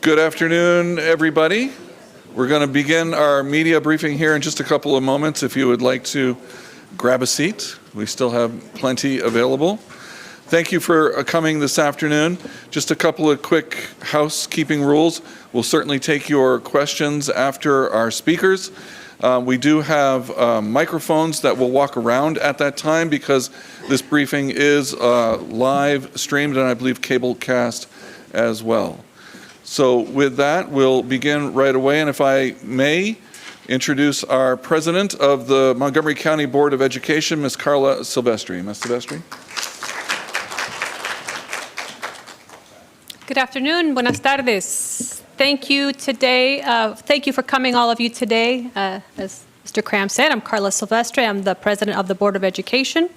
Good afternoon, everybody. We're going to begin our media briefing here in just a couple of moments. If you would like to grab a seat, we still have plenty available. Thank you for coming this afternoon. Just a couple of quick housekeeping rules. We'll certainly take your questions after our speakers. We do have microphones that will walk around at that time because this briefing is live streamed and I believe cable cast as well. So with that, we'll begin right away, and if I may introduce our president of the Montgomery County Board of Education, Ms. Carla Silvestri. Ms. Silvestri. Good afternoon, buenas tardes. Thank you today. Thank you for coming, all of you today. As Mr. Cram said, I'm Carla Silvestri. I'm the president of the Board of Education.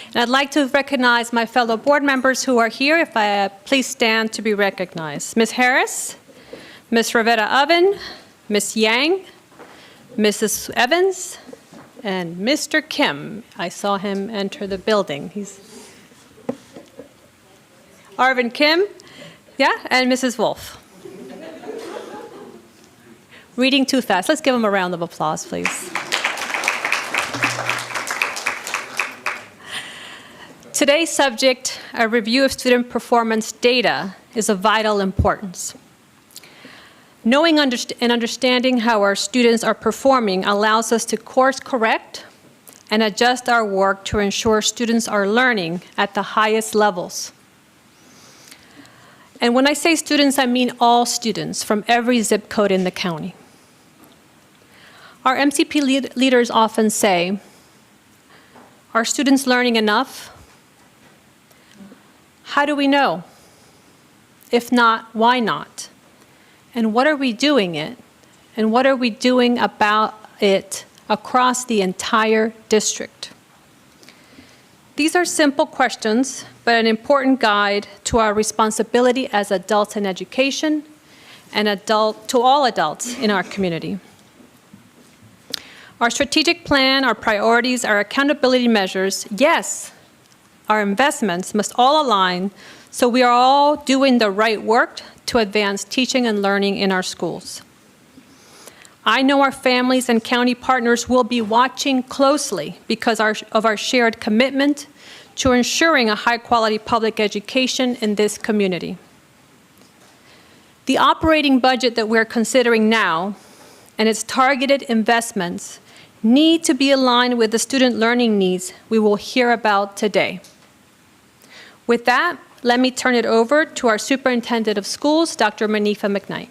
And I'd like to recognize my fellow board members who are here. If I please stand to be recognized. Ms. Harris, Ms. Rivera Oven, Ms. Yang, Mrs. Evans, and Mr. Kim. I saw him enter the building. He's Arvin Kim, yeah, and Mrs. Wolf. Reading too fast. Let's give him a round of applause, please. Today's subject, a review of student performance data, is of vital importance. Knowing and understanding how our students are performing allows us to course correct and adjust our work to ensure students are learning at the highest levels. And when I say students, I mean all students from every zip code in the county. Our MCP leaders often say, are students learning enough? How do we know? If not, why not? And what are we doing it? And what are we doing about it across the entire district? These are simple questions, but an important guide to our responsibility as adults in education and to all adults in our community. Our strategic plan, our priorities, our accountability measures, yes, our investments must all align so we are all doing the right work to advance teaching and learning in our schools. I know our families and county partners will be watching closely because of our shared commitment to ensuring a high-quality public education in this community. The operating budget that we're considering now and its targeted investments need to be aligned with the student learning needs we will hear about today. With that, let me turn it over to our Superintendent of Schools, Dr. Manifa McKnight.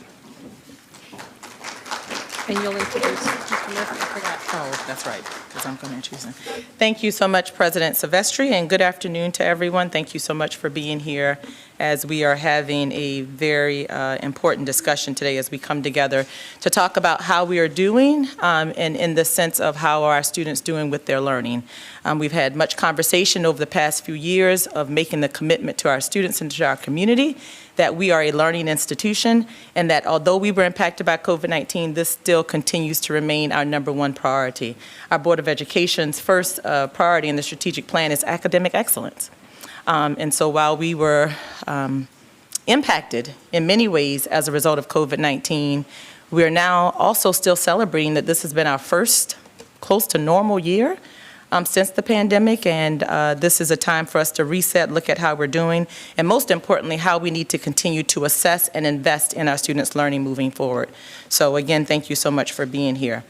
And you'll introduce Mr. Murphy. I forgot. Oh, that's right, because I'm going to choose him. Thank you so much, President Silvestri, and good afternoon to everyone. Thank you so much for being here as we are having a very important discussion today as we come together to talk about how we are doing and in the sense of how are our students doing with their learning. We've had much conversation over the past few years of making the commitment to our students and to our community that we are a learning institution and that although we were impacted by COVID-19, this still continues to remain our #1 priority. Our Board of Education's first priority in the strategic plan is academic excellence. And so while we were impacted in many ways as a result of COVID-19, we are now also still celebrating that this has been our first close to normal year since the pandemic, and this is a time for us to reset, look at how we're doing, and most importantly, how we need to continue to assess and invest in our students' learning moving forward. So again, thank you so much for being here.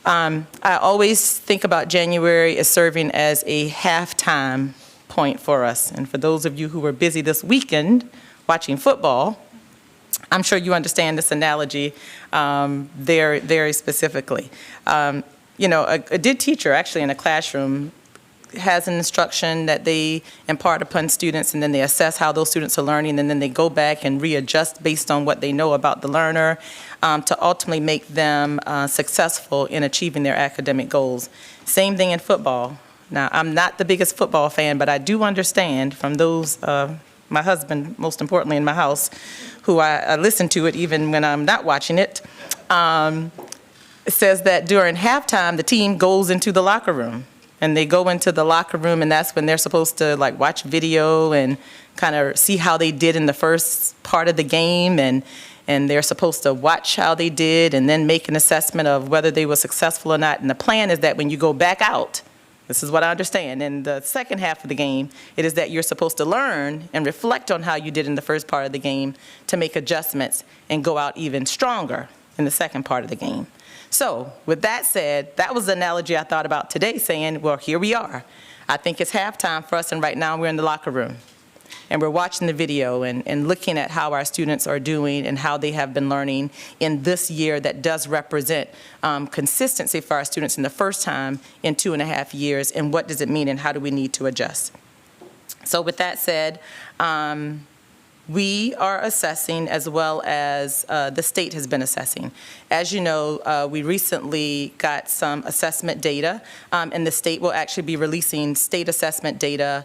I always think about January as serving as a halftime point for us, and for those of you who were busy this weekend watching football, I'm sure you understand this analogy very, very specifically. You know, a good teacher actually in a classroom has an instruction that they impart upon students, and then they assess how those students are learning, and then they go back and readjust based on what they know about the learner to ultimately make them successful in achieving their academic goals. Same thing in football. Now, I'm not the biggest football fan, but I do understand from those, my husband, most importantly in my house, who I listen to it even when I'm not watching it, it says that during halftime, the team goes into the locker room. And they go into the locker room, and that's when they're supposed to like watch video and kind of see how they did in the first part of the game. And and they're supposed to watch how they did and then make an assessment of whether they were successful or not. And the plan is that when you go back out, this is what I understand, in the second half of the game, it is that you're supposed to learn and reflect on how you did in the first part of the game to make adjustments and go out even stronger in the second part of the game. So with that said, that was the analogy I thought about today, saying, well, here we are. I think it's halftime for us, and right now we're in the locker room. And we're watching the video and looking at how our students are doing and how they have been learning in this year that does represent consistency for our students in the first time in 2.5 years, and what does it mean and how do we need to adjust. So with that said, we are assessing as well as the state has been assessing. As you know, we recently got some assessment data, and the state will actually be releasing state assessment data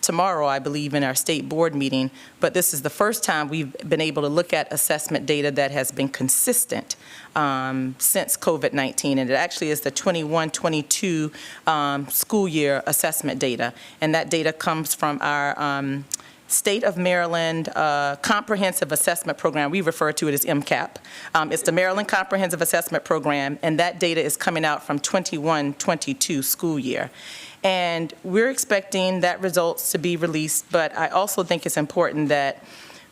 tomorrow, I believe, in our state board meeting. But this is the first time we've been able to look at assessment data that has been consistent since COVID-19, and it actually is the 21-22 school year assessment data. And that data comes from our State of Maryland Comprehensive Assessment Program. We refer to it as MCAP. It's the Maryland Comprehensive Assessment Program, and that data is coming out from 21-22 school year. And we're expecting that results to be released, but I also think it's important that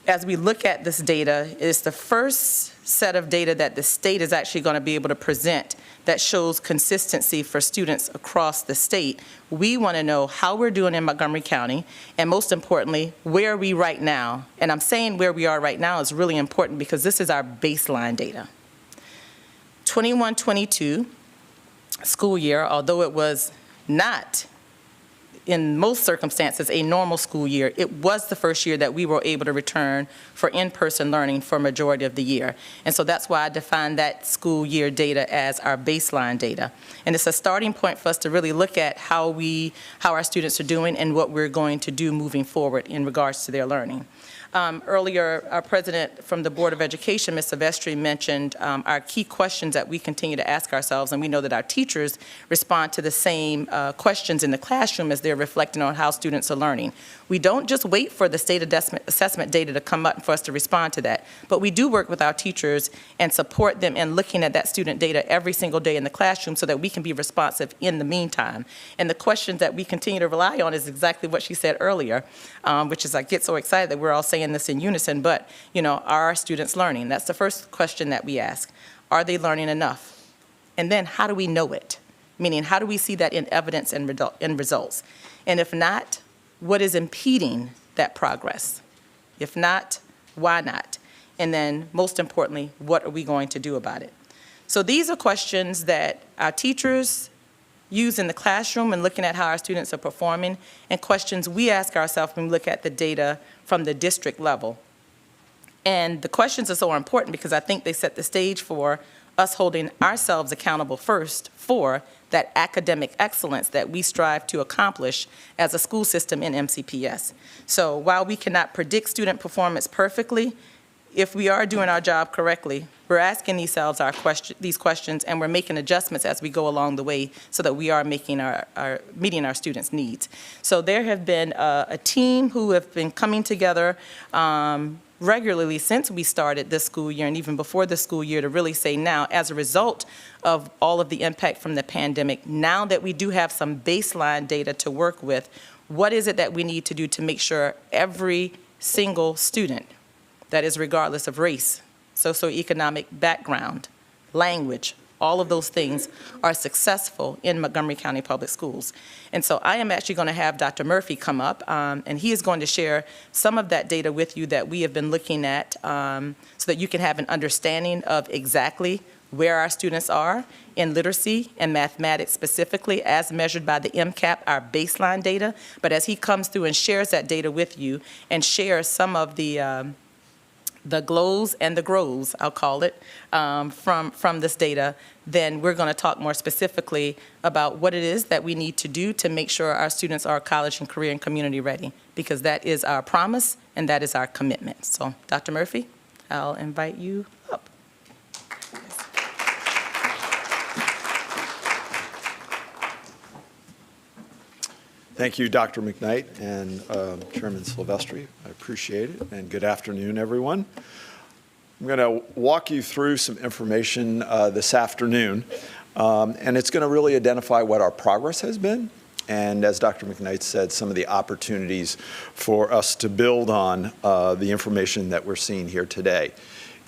as we look at this data, it's the first set of data that the state is actually going to be able to present that shows consistency for students across the state. We want to know how we're doing in Montgomery County, and most importantly, where are we right now? And I'm saying where we are right now is really important because this is our baseline data. 21-22 school year, although it was not, in most circumstances, a normal school year, it was the first year that we were able to return for in-person learning for a majority of the year. And so that's why I define that school year data as our baseline data. And it's a starting point for us to really look at how our students are doing and what we're going to do moving forward in regards to their learning. Earlier, our president from the Board of Education, Ms. Silvestri, mentioned our key questions that we continue to ask ourselves, and we know that our teachers respond to the same questions in the classroom as they're reflecting on how students are learning. We don't just wait for the state assessment data to come up for us to respond to that, but we do work with our teachers and support them in looking at that student data every single day in the classroom so that we can be responsive in the meantime. And the questions that we continue to rely on is exactly what she said earlier, which is I get so excited that we're all saying this in unison, but, you know, are our students learning? That's the first question that we ask. Are they learning enough? And then how do we know it? Meaning, how do we see that in evidence and results? And if not, what is impeding that progress? If not, why not? And then, most importantly, what are we going to do about it? So these are questions that our teachers use in the classroom and looking at how our students are performing, and questions we ask ourselves when we look at the data from the district level. And the questions are so important because I think they set the stage for us holding ourselves accountable first for that academic excellence that we strive to accomplish as a school system in MCPS. So while we cannot predict student performance perfectly, if we are doing our job correctly, we're asking these questions, and we're making adjustments as we go along the way so that we are meeting our students' needs. So there have been a team who have been coming together regularly since we started this school year and even before the school year to really say now, as a result of all of the impact from the pandemic, now that we do have some baseline data to work with, what is it that we need to do to make sure every single student, that is regardless of race, socioeconomic background, language, all of those things are successful in Montgomery County Public Schools. And so I am actually going to have Dr. Murphy come up, and he is going to share some of that data with you that we have been looking at so that you can have an understanding of exactly where our students are in literacy and mathematics specifically as measured by the MCAP, our baseline data. But as he comes through and shares that data with you and shares some of the glows and the grows, I'll call it, from this data, then we're going to talk more specifically about what it is that we need to do to make sure our students are college and career and community ready, because that is our promise and that is our commitment. So, Dr. Murphy, I'll invite you up. Thank you, Dr. McKnight and Chairman Silvestri. I appreciate it, and good afternoon, everyone. I'm going to walk you through some information this afternoon, and it's going to really identify what our progress has been, and as Dr. McKnight said, some of the opportunities for us to build on the information that we're seeing here today.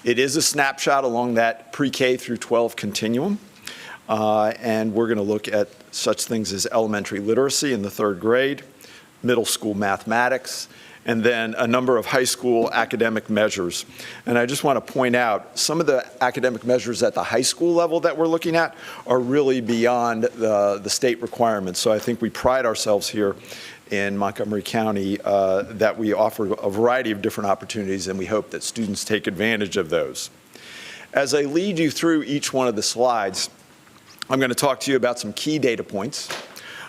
It is a snapshot along that pre-K through 12 continuum, and we're going to look at such things as elementary literacy in the 3rd grade, middle school mathematics, and then a number of high school academic measures. And I just want to point out, some of the academic measures at the high school level that we're looking at are really beyond the state requirements. So I think we pride ourselves here in Montgomery County that we offer a variety of different opportunities, and we hope that students take advantage of those. As I lead you through each one of the slides, I'm going to talk to you about some key data points.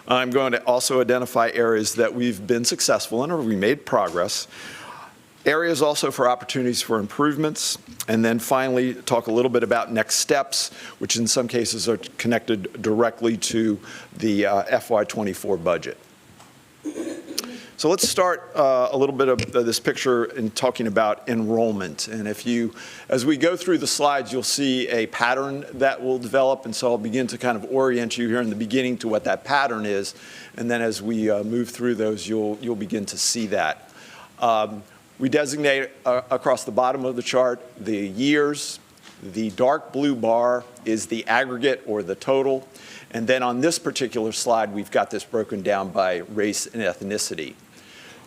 I'm going to also identify areas that we've been successful in or we made progress, areas also for opportunities for improvements, and then finally talk a little bit about next steps, which in some cases are connected directly to the FY24 budget. So let's start a little bit of this picture in talking about enrollment. And as we go through the slides, you'll see a pattern that will develop. And so I'll begin to kind of orient you here in the beginning to what that pattern is. And then as we move through those, you'll begin to see that. We designate across the bottom of the chart the years. The dark blue bar is the aggregate or the total. And then on this particular slide, we've got this broken down by race and ethnicity.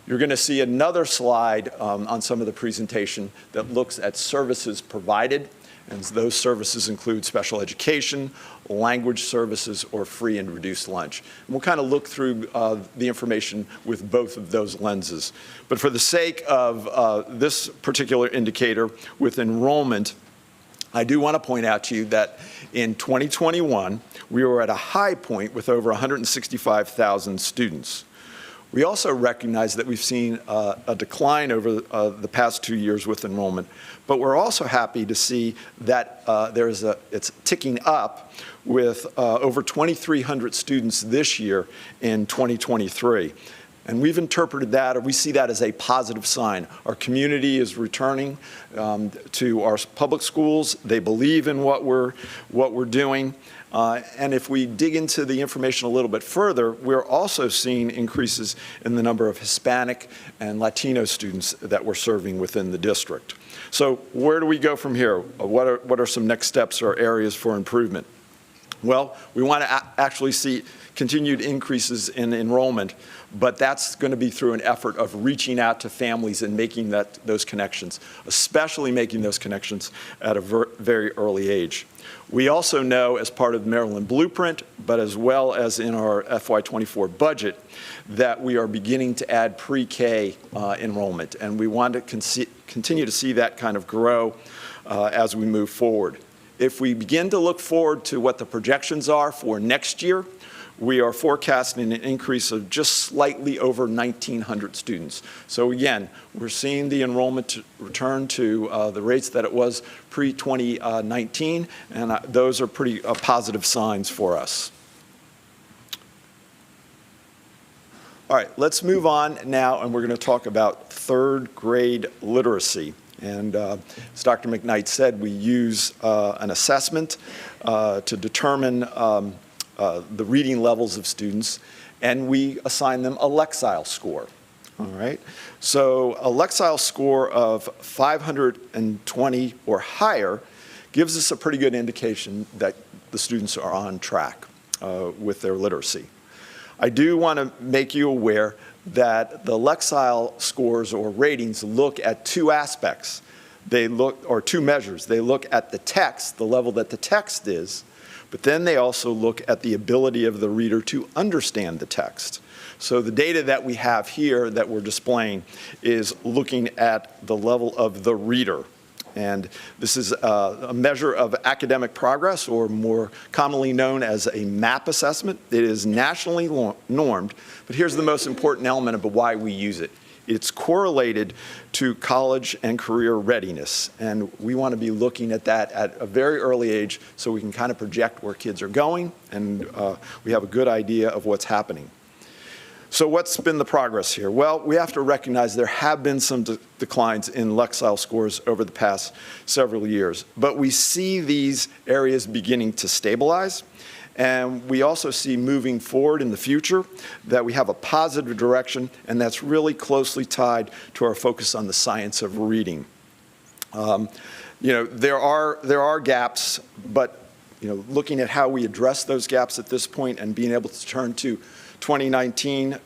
You're going to see another slide on some of the presentation that looks at services provided, and those services include special education, language services, or free and reduced lunch. And we'll kind of look through the information with both of those lenses. But for the sake of this particular indicator with enrollment, I do want to point out to you that in 2021, we were at a high point with over 165,000 students. We also recognize that we've seen a decline over the past 2 years with enrollment, but we're also happy to see that it's ticking up with over 2,300 students this year in 2023. And we've interpreted that, or we see that as a positive sign. Our community is returning to our public schools. They believe in what we're doing. And if we dig into the information a little bit further, we're also seeing increases in the number of Hispanic and Latino students that we're serving within the district. So where do we go from here? What are some next steps or areas for improvement? Well, we want to actually see continued increases in enrollment, but that's going to be through an effort of reaching out to families and making those connections, especially making those connections at a very early age. We also know, as part of the Maryland Blueprint, but as well as in our FY24 budget, that we are beginning to add pre-K enrollment, and we want to continue to see that kind of grow as we move forward. If we begin to look forward to what the projections are for next year, we are forecasting an increase of just slightly over 1,900 students. So again, we're seeing the enrollment return to the rates that it was pre-2019, and those are pretty positive signs for us. All right, let's move on now, and we're going to talk about 3rd grade literacy. And as Dr. McKnight said, we use an assessment to determine the reading levels of students, and we assign them a Lexile score. All right, so a Lexile score of 520 or higher gives us a pretty good indication that the students are on track with their literacy. I do want to make you aware that the Lexile scores or ratings look at 2 aspects. Or 2 measures. They look at the text, the level that the text is, but then they also look at the ability of the reader to understand the text. So the data that we have here that we're displaying is looking at the level of the reader. And this is a measure of academic progress, or more commonly known as a MAP assessment. It is nationally normed, but here's the most important element of why we use it. It's correlated to college and career readiness, and we want to be looking at that at a very early age so we can kind of project where kids are going, and we have a good idea of what's happening. So what's been the progress here? Well, we have to recognize there have been some declines in Lexile scores over the past several years, but we see these areas beginning to stabilize. And we also see moving forward in the future that we have a positive direction, and that's really closely tied to our focus on the science of reading. There are gaps, but looking at how we address those gaps at this point and being able to turn to 2019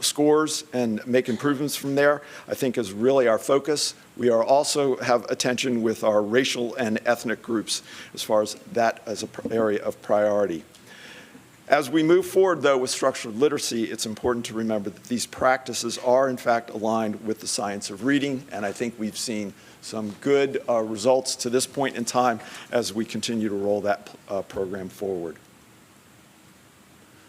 scores and make improvements from there, I think is really our focus. We are also have attention with our racial and ethnic groups as far as that as an area of priority. As we move forward, though, with structured literacy, it's important to remember that these practices are, in fact, aligned with the science of reading, and I think we've seen some good results to this point in time as we continue to roll that program forward.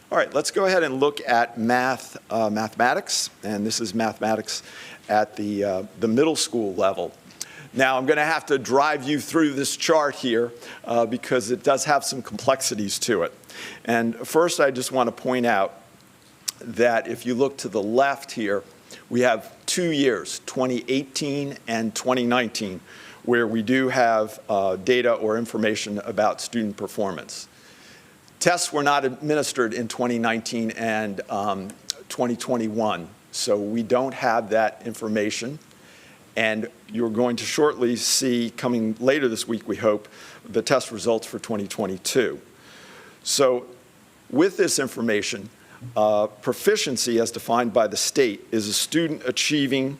All right, let's go ahead and look at mathematics, and this is mathematics at the middle school level. Now, I'm going to have to drive you through this chart here because it does have some complexities to it. And first, I just want to point out that if you look to the left here, we have 2 years, 2018 and 2019, where we do have data or information about student performance. Tests were not administered in 2019 and 2021, so we don't have that information. And you're going to shortly see, coming later this week, we hope, the test results for 2022. So with this information, proficiency as defined by the state is a student achieving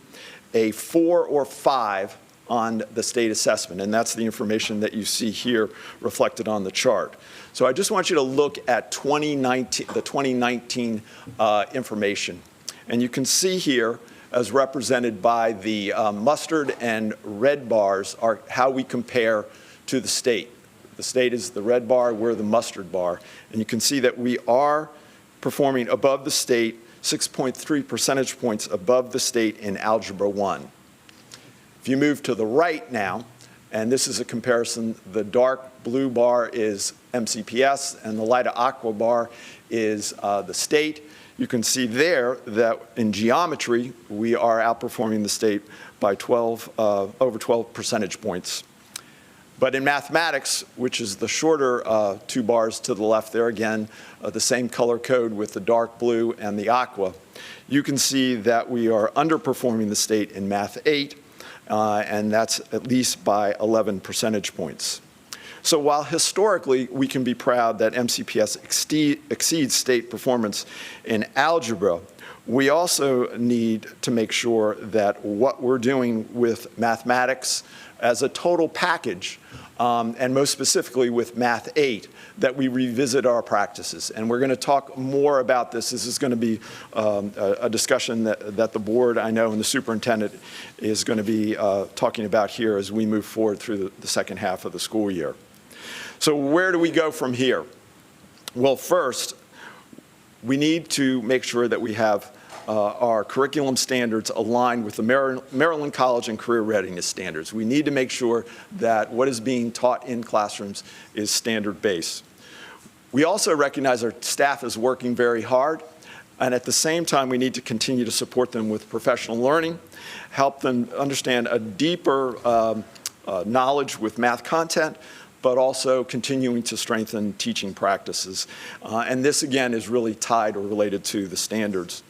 a 4 or 5 on the state assessment, and that's the information that you see here reflected on the chart. So I just want you to look at the 2019 information. And you can see here, as represented by the mustard and red bars, are how we compare to the state. The state is the red bar, we're the mustard bar. And you can see that we are performing above the state, 6.3 percentage points above the state in Algebra 1. If you move to the right now, and this is a comparison, the dark blue bar is MCPS and the light aqua bar is the state. You can see there that in geometry, we are outperforming the state by over 12 percentage points. But in mathematics, which is the shorter 2 bars to the left there, again, the same color code with the dark blue and the aqua, you can see that we are underperforming the state in Math 8, and that's at least by 11 percentage points. So while historically we can be proud that MCPS exceeds state performance in algebra, we also need to make sure that what we're doing with mathematics as a total package, and most specifically with Math 8, that we revisit our practices. And we're going to talk more about this. This is going to be a discussion that the board, I know, and the superintendent is going to be talking about here as we move forward through the second half of the school year. So where do we go from here? Well, first, we need to make sure that we have our curriculum standards aligned with the Maryland College and Career Readiness Standards. We need to make sure that what is being taught in classrooms is standard-based. We also recognize our staff is working very hard, and at the same time, we need to continue to support them with professional learning, help them understand a deeper knowledge with math content, but also continuing to strengthen teaching practices. And this, again, is really tied or related to the standards.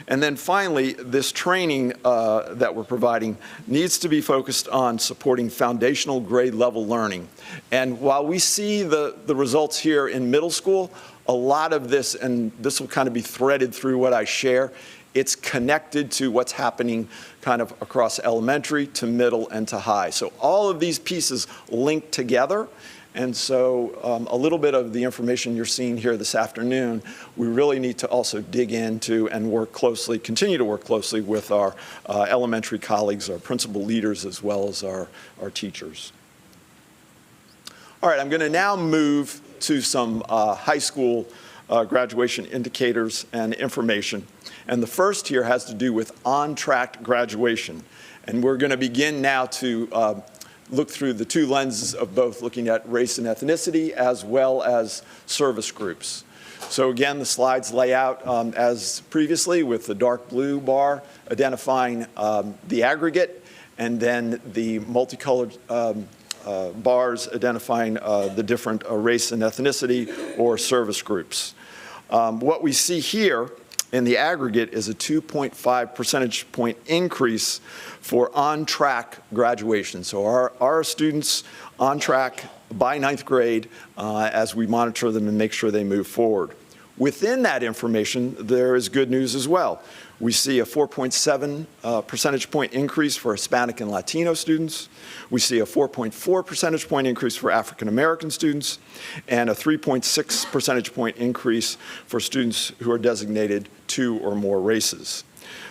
And then finally, this training that we're providing needs to be focused on supporting foundational grade level learning. And while we see the results here in middle school, a lot of this, and this will kind of be threaded through what I share, it's connected to what's happening kind of across elementary to middle and to high. So all of these pieces link together. And so a little bit of the information you're seeing here this afternoon, we really need to also dig into and work closely, continue to work closely with our elementary colleagues, our principal leaders, as well as our teachers. All right, I'm going to now move to some high school graduation indicators and information. And the first here has to do with on-track graduation. And we're going to begin now to look through the two lenses of both looking at race and ethnicity as well as service groups. So again, the slides lay out as previously, with the dark blue bar identifying the aggregate, and then the multicolored bars identifying the different race and ethnicity or service groups. What we see here in the aggregate is a 2.5 percentage point increase for on-track graduation. So our students on track by 9th grade as we monitor them and make sure they move forward. Within that information, there is good news as well. We see a 4.7 percentage point increase for Hispanic and Latino students. We see a 4.4 percentage point increase for African American students, and a 3.6 percentage point increase for students who are designated 2 or more races.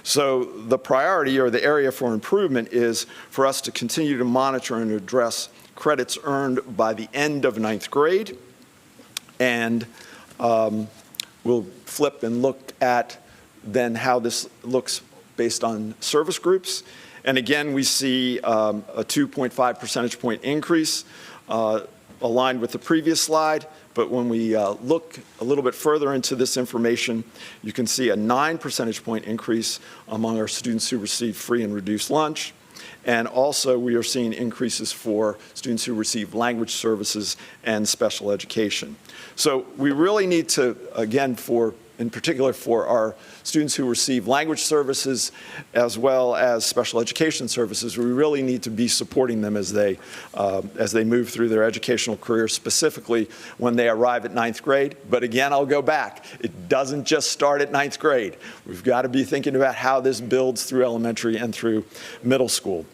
So the priority, or the area for improvement, is for us to continue to monitor and address credits earned by the end of 9th grade. And we'll flip and look at then how this looks based on service groups. And again, we see a 2.5 percentage point increase aligned with the previous slide. But when we look a little bit further into this information, you can see a 9 percentage point increase among our students who receive free and reduced lunch. And also, we are seeing increases for students who receive language services and special education. So we really need to, again, in particular for our students who receive language services as well as special education services, we really need to be supporting them as they move through their educational career, specifically when they arrive at 9th grade. But again, I'll go back. It doesn't just start at 9th grade. We've got to be thinking about how this builds through elementary and through middle school.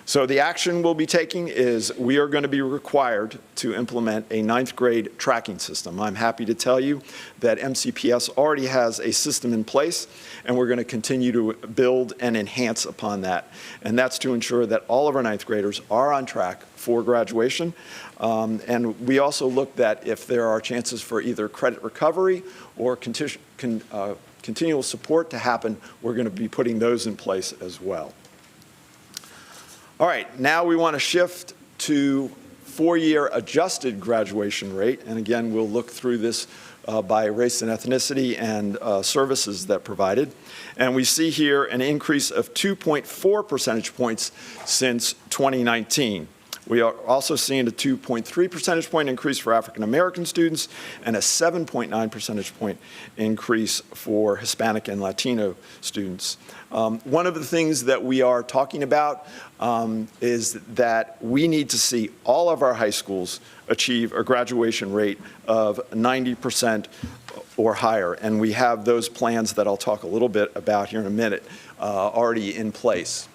So the action we'll be taking is we are going to be required to implement a 9th grade tracking system. I'm happy to tell you that MCPS already has a system in place, and we're going to continue to build and enhance upon that. And that's to ensure that all of our 9th graders are on track for graduation. And we also looked at if there are chances for either credit recovery or continual support to happen. We're going to be putting those in place as well. All right, now we want to shift to 4-year adjusted graduation rate. And again, we'll look through this by race and ethnicity and services that provided. And we see here an increase of 2.4 percentage points since 2019. We are also seeing a 2.3 percentage point increase for African American students and a 7.9 percentage point increase for Hispanic and Latino students. One of the things that we are talking about is that we need to see all of our high schools achieve a graduation rate of 90% or higher. And we have those plans that I'll talk a little bit about here in a minute already in place.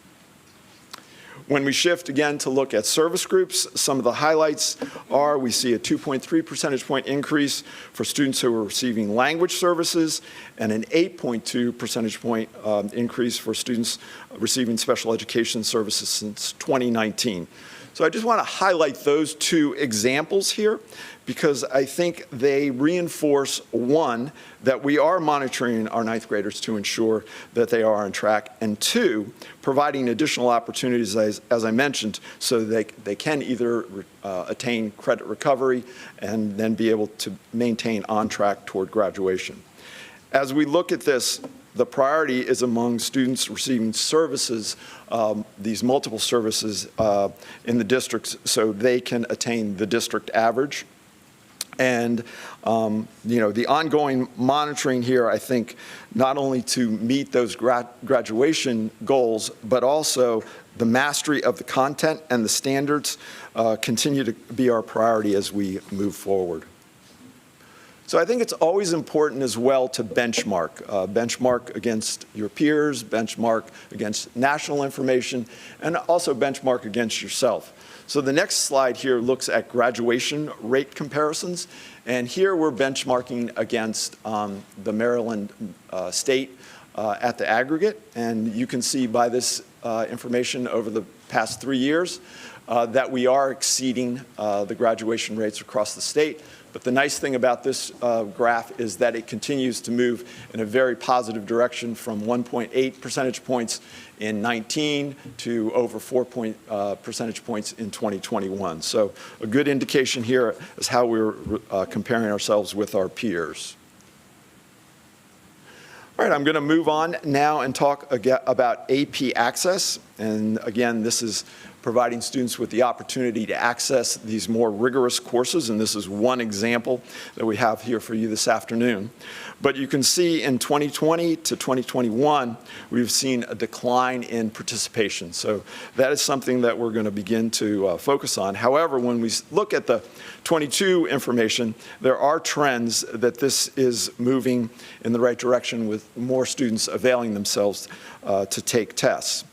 When we shift again to look at service groups, some of the highlights are we see a 2.3 percentage point increase for students who are receiving language services and an 8.2 percentage point increase for students receiving special education services since 2019. So I just want to highlight those two examples here because I think they reinforce, one, that we are monitoring our 9th graders to ensure that they are on track, and two, providing additional opportunities, as I mentioned, so they can either attain credit recovery and then be able to maintain on track toward graduation. As we look at this, the priority is among students receiving services, these multiple services in the districts, so they can attain the district average. And the ongoing monitoring here, I think, not only to meet those graduation goals, but also the mastery of the content and the standards continue to be our priority as we move forward. So I think it's always important as well to benchmark. Benchmark against your peers, benchmark against national information, and also benchmark against yourself. So the next slide here looks at graduation rate comparisons. And here we're benchmarking against the Maryland state at the aggregate. And you can see by this information over the past 3 years that we are exceeding the graduation rates across the state. But the nice thing about this graph is that it continues to move in a very positive direction from 1.8 percentage points in 19 to over 4 percentage points in 2021. So a good indication here is how we're comparing ourselves with our peers. All right, I'm going to move on now and talk about AP Access. And again, this is providing students with the opportunity to access these more rigorous courses, and this is one example that we have here for you this afternoon. But you can see in 2020 to 2021, we've seen a decline in participation. So that is something that we're going to begin to focus on. However, when we look at the 22 information, there are trends that this is moving in the right direction with more students availing themselves to take tests.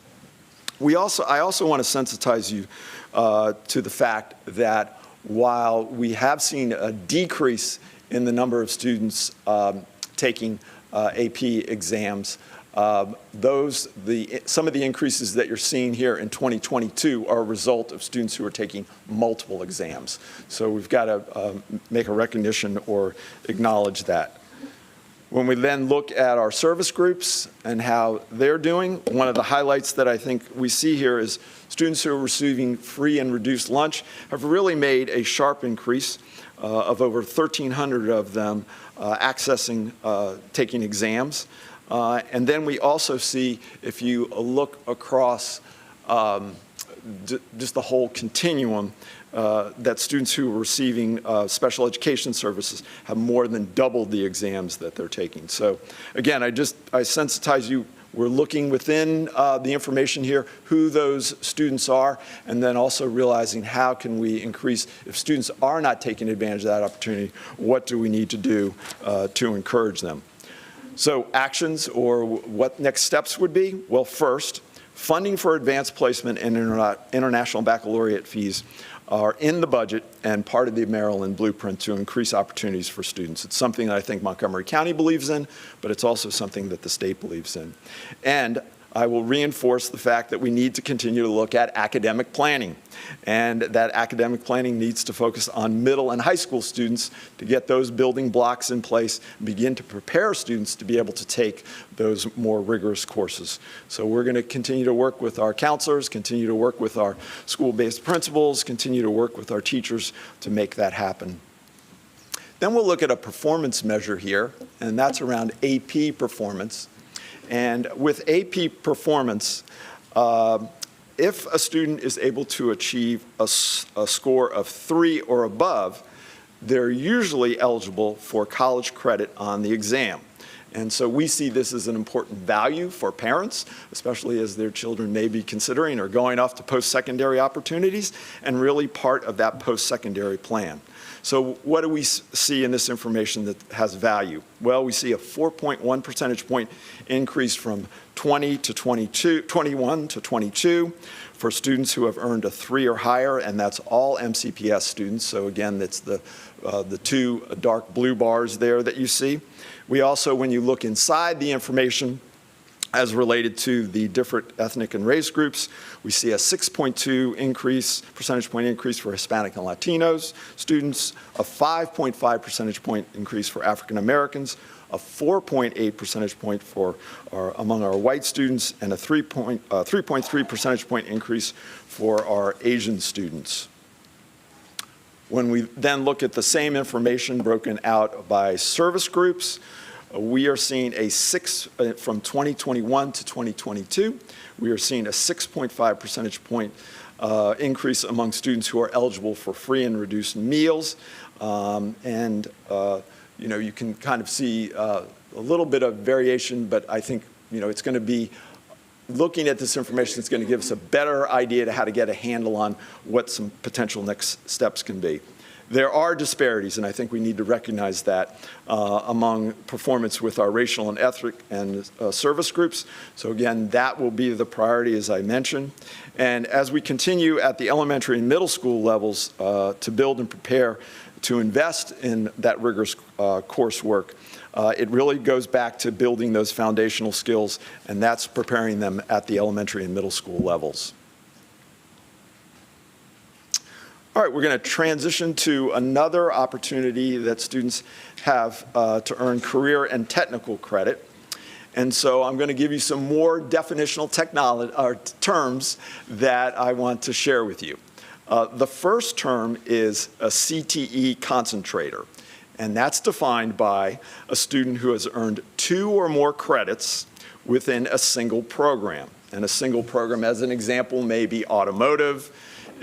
I also want to sensitize you to the fact that while we have seen a decrease in the number of students taking AP exams, some of the increases that you're seeing here in 2022 are a result of students who are taking multiple exams. So we've got to make a recognition or acknowledge that. When we then look at our service groups and how they're doing, one of the highlights that I think we see here is students who are receiving free and reduced lunch have really made a sharp increase of over 1,300 of them taking exams. And then we also see, if you look across just the whole continuum, that students who are receiving special education services have more than doubled the exams that they're taking. So again, I sensitize you, we're looking within the information here who those students are, and then also realizing how can we increase, if students are not taking advantage of that opportunity, what do we need to do to encourage them? So actions, or what next steps would be? Well, first, funding for advanced placement and international baccalaureate fees are in the budget and part of the Maryland blueprint to increase opportunities for students. It's something that I think Montgomery County believes in, but it's also something that the state believes in. And I will reinforce the fact that we need to continue to look at academic planning, and that academic planning needs to focus on middle and high school students to get those building blocks in place and begin to prepare students to be able to take those more rigorous courses. So we're going to continue to work with our counselors, continue to work with our school-based principals, continue to work with our teachers to make that happen. Then we'll look at a performance measure here, and that's around AP performance. And with AP performance, if a student is able to achieve a score of 3 or above, they're usually eligible for college credit on the exam. And so we see this as an important value for parents, especially as their children may be considering or going off to post-secondary opportunities, and really part of that post-secondary plan. So what do we see in this information that has value? Well, we see a 4.1 percentage point increase from 21 to 22 for students who have earned a 3 or higher, and that's all MCPS students. So again, that's the two dark blue bars there that you see. We also, when you look inside the information, as related to the different ethnic and race groups, we see a 6.2 percentage point increase for Hispanic and Latinos students, a 5.5 percentage point increase for African Americans, a 4.8 percentage point among our white students, and a 3.3 percentage point increase for our Asian students. When we then look at the same information broken out by service groups, we are seeing from 2021 to 2022, we are seeing a 6.5 percentage point increase among students who are eligible for free and reduced meals. You can kind of see a little bit of variation, but I think, it's going to be looking at this information is going to give us a better idea to how to get a handle on what some potential next steps can be. There are disparities, and I think we need to recognize that among performance with our racial and ethnic and service groups. So again, that will be the priority, as I mentioned. And as we continue at the elementary and middle school levels to build and prepare to invest in that rigorous coursework, it really goes back to building those foundational skills, and that's preparing them at the elementary and middle school levels. All right, we're going to transition to another opportunity that students have to earn career and technical credit. And so I'm going to give you some more definitional terms that I want to share with you. The first term is a CTE concentrator. And that's defined by a student who has earned 2 or more credits within a single program. And a single program, as an example, may be automotive,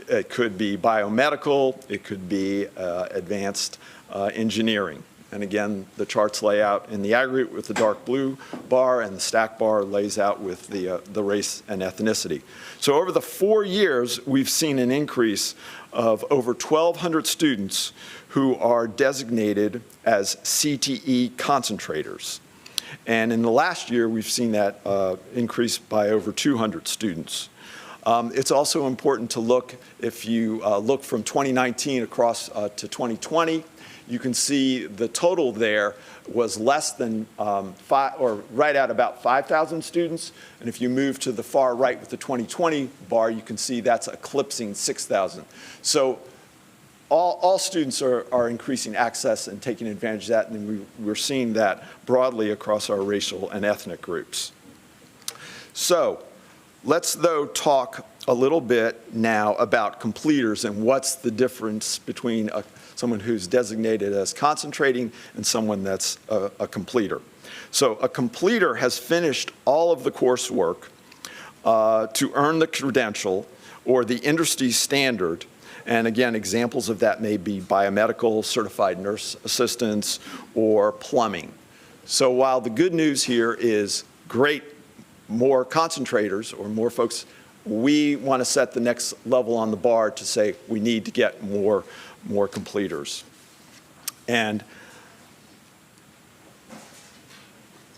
it could be biomedical, it could be advanced engineering. And again, the charts lay out in the aggregate with the dark blue bar, and the stack bar lays out with the race and ethnicity. So over the 4 years, we've seen an increase of over 1,200 students who are designated as CTE concentrators. And in the last year, we've seen that increase by over 200 students. It's also important to look, if you look from 2019 across to 2020, you can see the total there was less than right at about 5,000 students. And if you move to the far right with the 2020 bar, you can see that's eclipsing 6,000. So all students are increasing access and taking advantage of that, and we're seeing that broadly across our racial and ethnic groups. So let's, though, talk a little bit now about completers and what's the difference between someone who's designated as concentrating and someone that's a completer. So a completer has finished all of the coursework to earn the credential or the industry standard. And again, examples of that may be biomedical, certified nurse assistants, or plumbing. So while the good news here is great, more concentrators or more folks, we want to set the next level on the bar to say we need to get more completers. And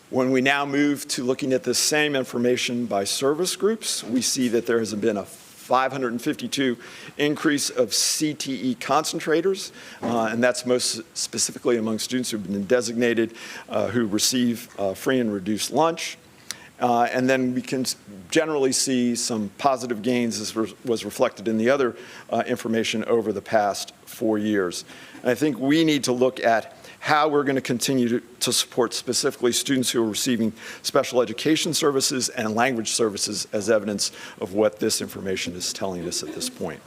when we now move to looking at the same information by service groups, we see that there has been a 552 increase of CTE concentrators, and that's most specifically among students who've been designated who receive free and reduced lunch. And then we can generally see some positive gains, as was reflected in the other information over the past 4 years. And I think we need to look at how we're going to continue to support specifically students who are receiving special education services and language services as evidence of what this information is telling us at this point.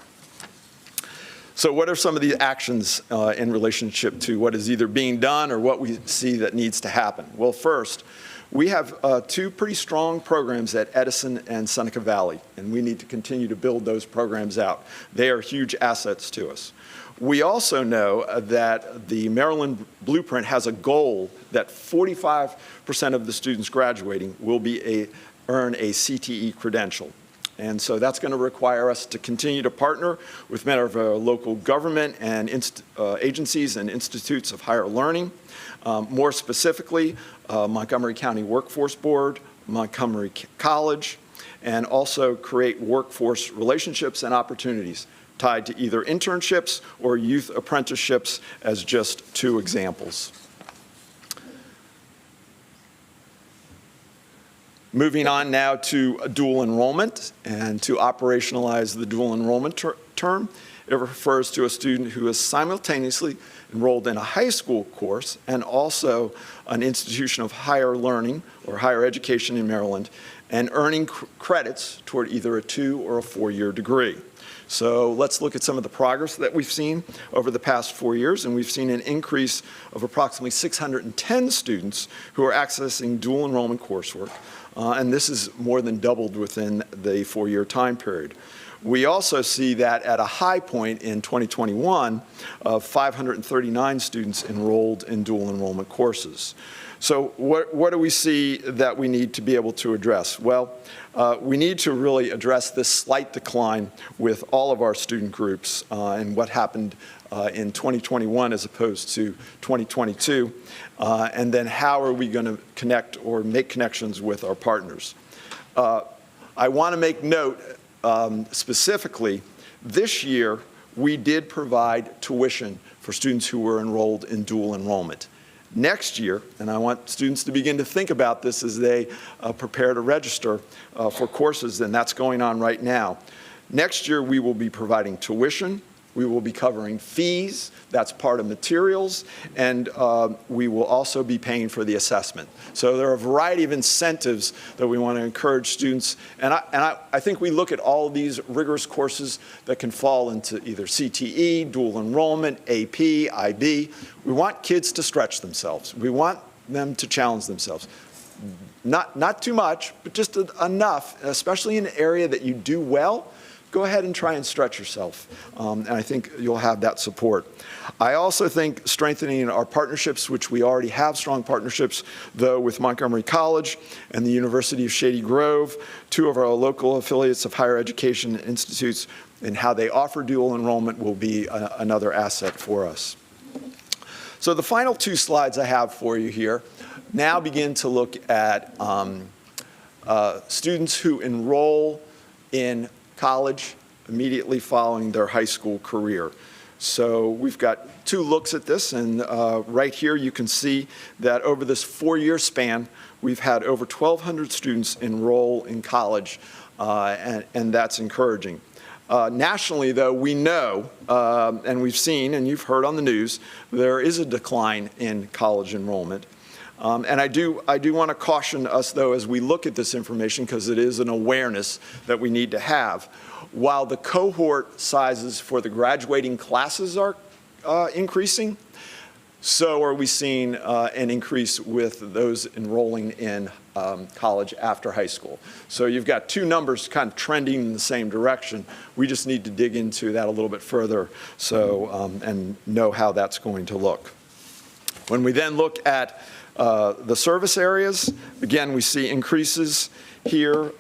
So what are some of the actions in relationship to what is either being done or what we see that needs to happen? Well, first, we have 2 pretty strong programs at Edison and Seneca Valley, and we need to continue to build those programs out. They are huge assets to us. We also know that the Maryland Blueprint has a goal that 45% of the students graduating will earn a CTE credential. And so that's going to require us to continue to partner with many of our local government and agencies and institutes of higher learning. More specifically, Montgomery County Workforce Board, Montgomery College, and also create workforce relationships and opportunities tied to either internships or youth apprenticeships as just 2 examples. Moving on now to dual enrollment, and to operationalize the dual enrollment term, it refers to a student who is simultaneously enrolled in a high school course and also an institution of higher learning or higher education in Maryland, and earning credits toward either a 2 or a 4-year degree. So let's look at some of the progress that we've seen over the past 4 years, and we've seen an increase of approximately 610 students who are accessing dual enrollment coursework, and this is more than doubled within the 4-year time period. We also see that at a high point in 2021 of 539 students enrolled in dual enrollment courses. So what do we see that we need to be able to address? Well, we need to really address this slight decline with all of our student groups and what happened in 2021 as opposed to 2022. And then how are we going to connect or make connections with our partners? I want to make note specifically, this year we did provide tuition for students who were enrolled in dual enrollment. Next year, and I want students to begin to think about this as they prepare to register for courses, and that's going on right now. Next year, we will be providing tuition, We will be covering fees, that's part of materials, and we will also be paying for the assessment. So there are a variety of incentives that we want to encourage students, and I think we look at all of these rigorous courses that can fall into either CTE, dual enrollment, AP, IB. We want kids to stretch themselves. We want them to challenge themselves. Not too much, but just enough, especially in an area that you do well. Go ahead and try and stretch yourself, and I think you'll have that support. I also think strengthening our partnerships, which we already have strong partnerships, though, with Montgomery College and the University of Shady Grove, two of our local affiliates of higher education institutes, and how they offer dual enrollment will be another asset for us. So the final two slides I have for you here now begin to look at students who enroll in college immediately following their high school career. So we've got two looks at this, and right here you can see that over this 4-year span, we've had over 1,200 students enroll in college, and that's encouraging. Nationally, though, we know, and we've seen, and you've heard on the news, there is a decline in college enrollment. And I do want to caution us, though, as we look at this information, because it is an awareness that we need to have. While the cohort sizes for the graduating classes are increasing, so are we seeing an increase with those enrolling in college after high school. So you've got two numbers kind of trending in the same direction. We just need to dig into that a little bit further and know how that's going to look. When we then look at the service areas, again, we see increases here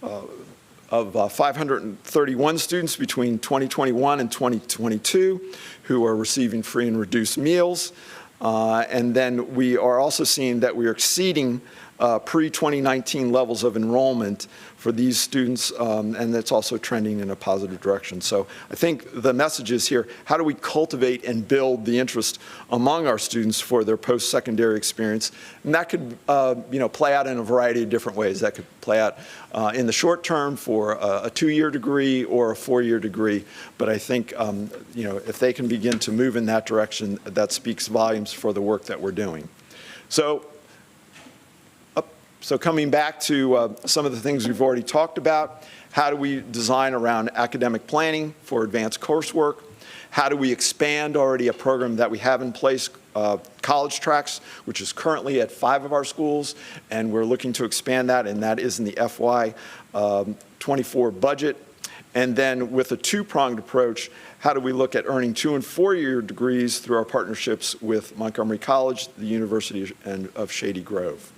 of 531 students between 2021 and 2022 who are receiving free and reduced meals. And then we are also seeing that we are exceeding pre-2019 levels of enrollment for these students, and that's also trending in a positive direction. So I think the message is here, how do we cultivate and build the interest among our students for their post-secondary experience? And that could play out in a variety of different ways. That could play out in the short term for a 2-year degree or a 4-year degree. But I think if they can begin to move in that direction, that speaks volumes for the work that we're doing. So coming back to some of the things we've already talked about, how do we design around academic planning for advanced coursework? How do we expand already a program that we have in place, College Tracks, which is currently at 5 of our schools, and we're looking to expand that, and that is in the FY24 budget. And then with a two-pronged approach, how do we look at earning 2- and 4-year degrees through our partnerships with Montgomery College, the University of Shady Grove?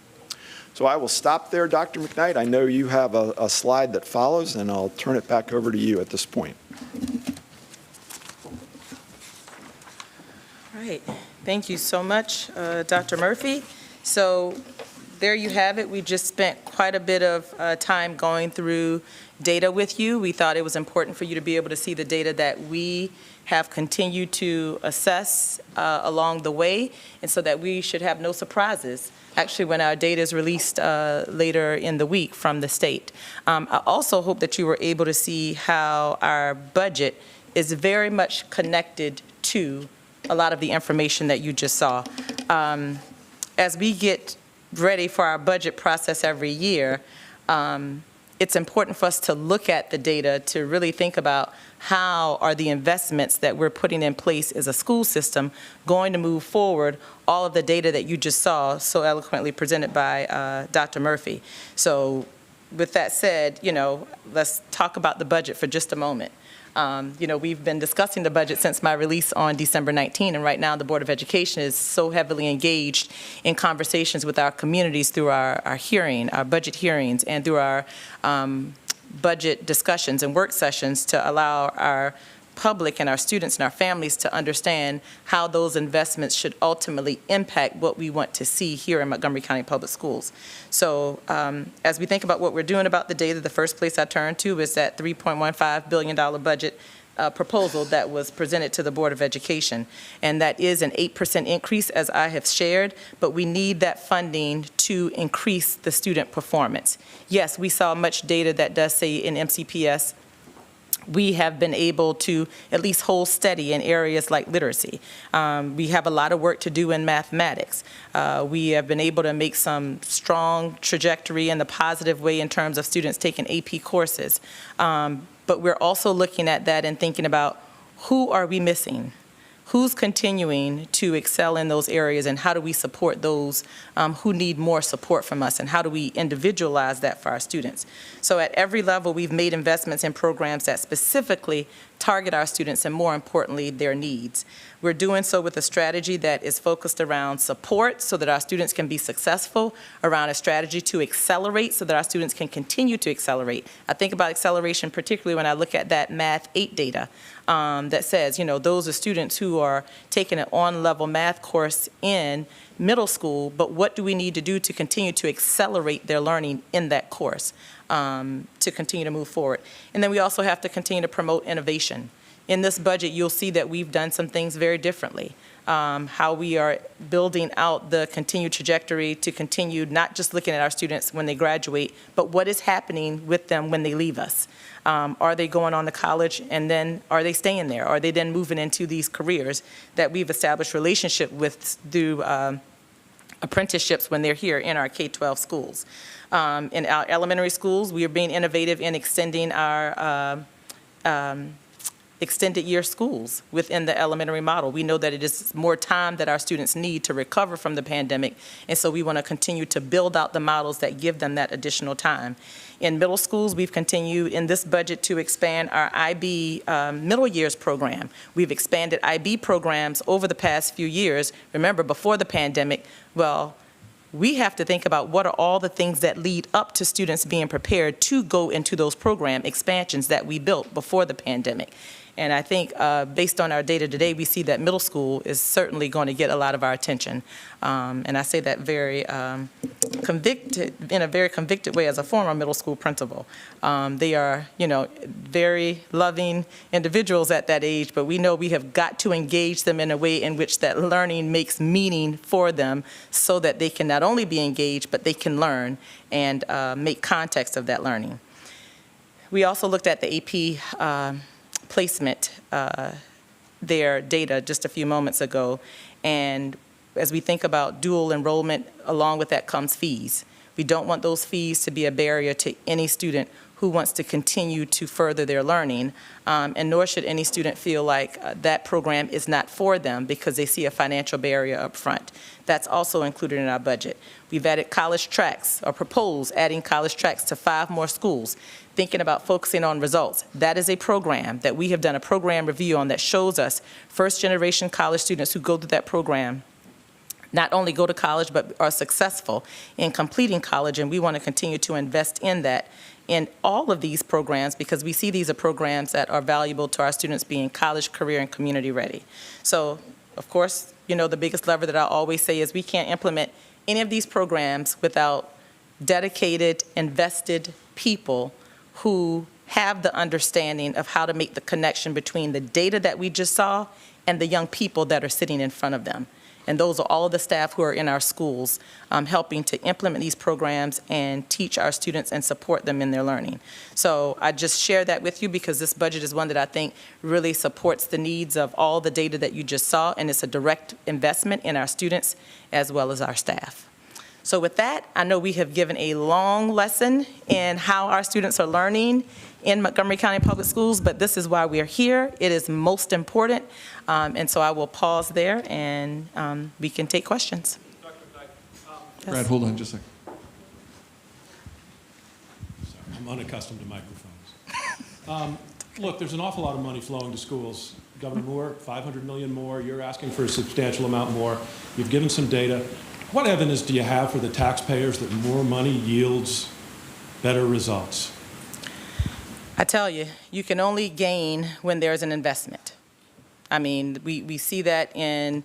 So I will stop there, Dr. McKnight. I know you have a slide that follows, and I'll turn it back over to you at this point. All right. Thank you so much, Dr. Murphy. So there you have it. We just spent quite a bit of time going through data with you. We thought it was important for you to be able to see the data that we have continued to assess along the way, and so that we should have no surprises actually when our data is released later in the week from the state. I also hope that you were able to see how our budget is very much connected to a lot of the information that you just saw. As we get ready for our budget process every year, it's important for us to look at the data to really think about how are the investments that we're putting in place as a school system going to move forward all of the data that you just saw so eloquently presented by Dr. Murphy. So with that said, let's talk about the budget for just a moment. We've been discussing the budget since my release on December 19, and right now the Board of Education is so heavily engaged in conversations with our communities through our budget hearings, and through our budget discussions and work sessions to allow our public and our students and our families to understand how those investments should ultimately impact what we want to see here in Montgomery County Public Schools. So as we think about what we're doing about the data, the first place I turn to is that $3.15 billion budget proposal that was presented to the Board of Education. And that is an 8% increase, as I have shared, but we need that funding to increase the student performance. Yes, we saw much data that does say in MCPS we have been able to at least hold steady in areas like literacy. We have a lot of work to do in mathematics. We have been able to make some strong trajectory in the positive way in terms of students taking AP courses. But we're also looking at that and thinking about who are we missing? Who's continuing to excel in those areas, and how do we support those who need more support from us, and how do we individualize that for our students? So at every level, we've made investments in programs that specifically target our students and, more importantly, their needs. We're doing so with a strategy that is focused around support so that our students can be successful, around a strategy to accelerate so that our students can continue to accelerate. I think about acceleration particularly when I look at that Math 8 data that says, you know, those are students who are taking an on-level math course in middle school, but what do we need to do to continue to accelerate their learning in that course to continue to move forward? And then we also have to continue to promote innovation. In this budget, you'll see that we've done some things very differently. How we are building out the continued trajectory to continue not just looking at our students when they graduate, but what is happening with them when they leave us. Are they going on to college, and then are they staying there? Are they then moving into these careers that we've established relationship with through apprenticeships when they're here in our K-12 schools? In our elementary schools, we are being innovative in extending our extended year schools within the elementary model. We know that it is more time that our students need to recover from the pandemic, and so we want to continue to build out the models that give them that additional time. In middle schools, we've continued in this budget to expand our IB middle years program. We've expanded IB programs over the past few years. Remember, before the pandemic, well, we have to think about what are all the things that lead up to students being prepared to go into those program expansions that we built before the pandemic. And I think based on our data today, we see that middle school is certainly going to get a lot of our attention. And I say that very convicted, in a very convicted way as a former middle school principal. They are, you know, very loving individuals at that age, but we know we have got to engage them in a way in which that learning makes meaning for them so that they can not only be engaged, but they can learn and make context of that learning. We also looked at the AP placement, their data just a few moments ago, and as we think about dual enrollment, along with that comes fees. We don't want those fees to be a barrier to any student who wants to continue to further their learning, and nor should any student feel like that program is not for them because they see a financial barrier up front. That's also included in our budget. We've added college tracks, or proposed adding college tracks to 5 more schools, thinking about focusing on results. That is a program that we have done a program review on that shows us first-generation college students who go through that program not only go to college, but are successful in completing college, and we want to continue to invest in that in all of these programs because we see these are programs that are valuable to our students being college, career, and community ready. So, of course, you know, the biggest lever that I always say is we can't implement any of these programs without dedicated, invested people who have the understanding of how to make the connection between the data that we just saw and the young people that are sitting in front of them. And those are all of the staff who are in our schools helping to implement these programs and teach our students and support them in their learning. So I just share that with you because this budget is one that I think really supports the needs of all the data that you just saw, and it's a direct investment in our students as well as our staff. So with that, I know we have given a long lesson in how our students are learning in Montgomery County Public Schools, but this is why we are here. It is most important, and so I will pause there and we can take questions. Dr. McKnight, Brad, hold on just a second. sorry, I'm unaccustomed to microphones. Look, there's an awful lot of money flowing to schools. Governor Moore, $500 million more. You're asking for a substantial amount more. You've given some data. What evidence do you have for the taxpayers that more money yields better results? I tell you, you can only gain when there's an investment. I mean, we see that in